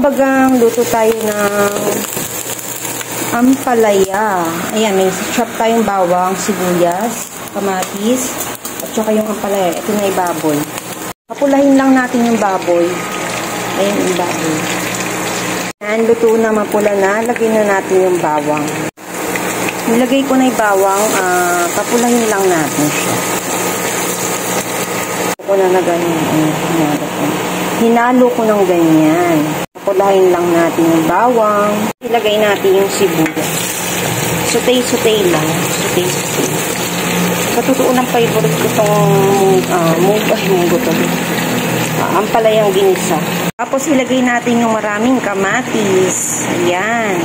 kabagang, luto tayo ng ampalaya. Ayan, may chop tayong bawang, sibuyas, kamatis, at saka yung ampalaya. Ito na ibaboy. Papulahin lang natin yung baboy. Ayan yung baboy. Ayan, luto na, mapula na. Lagyan na natin yung bawang. Nilagay ko na yung bawang, papulahin lang natin siya. Ako na ganyan. Hinalo ko ng ganyan. Papulahin lang natin yung bawang. Ilagay natin yung sibuyas. Sutay-sutay lang. Sutay-sutay. Sa totoo ng favorite ko itong munggo to. Ampalayang ginisa. Tapos ilagay natin yung maraming kamatis. Ayan.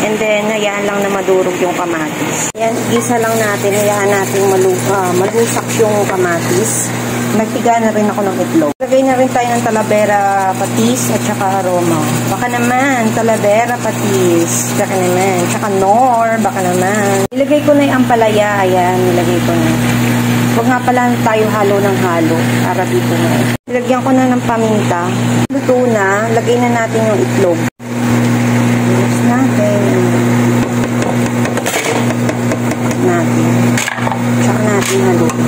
And then, hayaan lang na madurog yung kamatis. Ayan, igisa lang natin. Hayaan natin malusak yung kamatis. Nagtiga na rin ako ng itlog. Lagay na rin tayo ng talavera patis at saka aroma. Baka naman, talavera patis. Baka naman. Tsaka nor, baka naman. Ilagay ko na yung ampalaya. Ayan, nilagay ko na. Huwag nga pala tayo halo ng halo. Para dito na. Ilagyan ko na ng paminta. Luto na. Lagay na natin yung itlog. Mix natin. Tsaka natin haluin.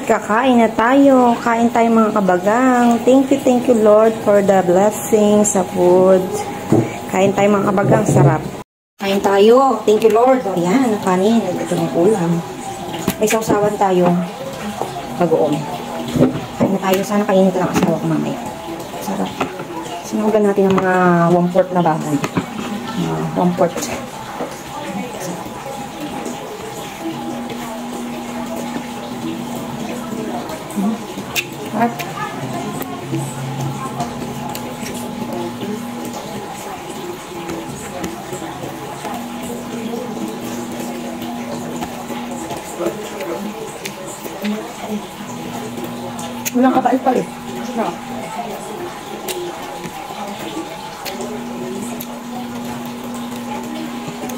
Kakain na tayo. Kain tayo mga kabagang. Thank you Lord for the blessings sa food. Kain tayo mga kabagang. Sarap. Kain tayo. Thank you Lord. Ayan, kanin. Ito ng ulam. May sausawan tayo. Bagoong. Kain na tayo. Sana kainit lang asawa ko mamaya. Sarap. Sinugan natin ang mga 1/4 na baboy. 1/4. At walang kapait pa eh. No.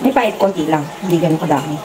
May pait konti lang. Hindi ganun kadami.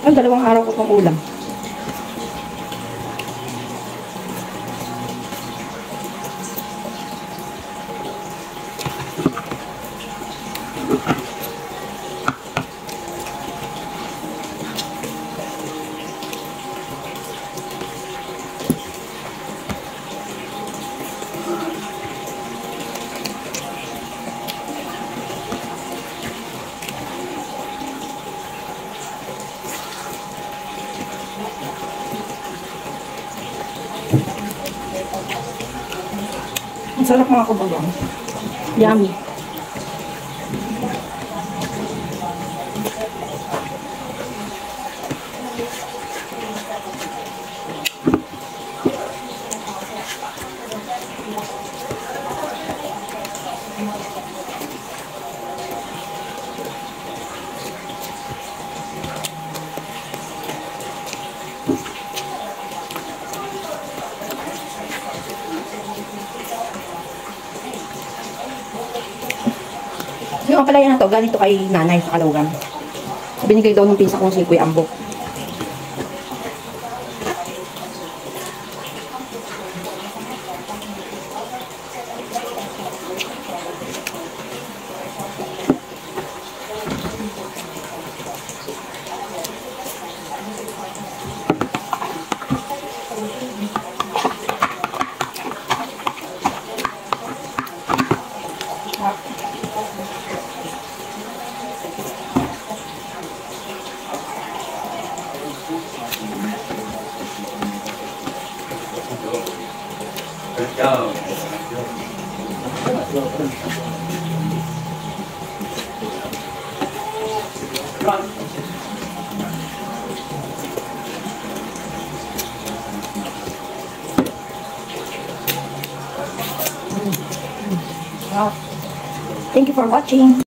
Ang 2 araw ko pang ulam. Ang sarap mga kabagang. Yummy. Yung ampalaya na to, galing to kay nanay sa Caloocan. Binigay daw ng pinsa kong si Kuya Ambo. Go. Thank you for watching.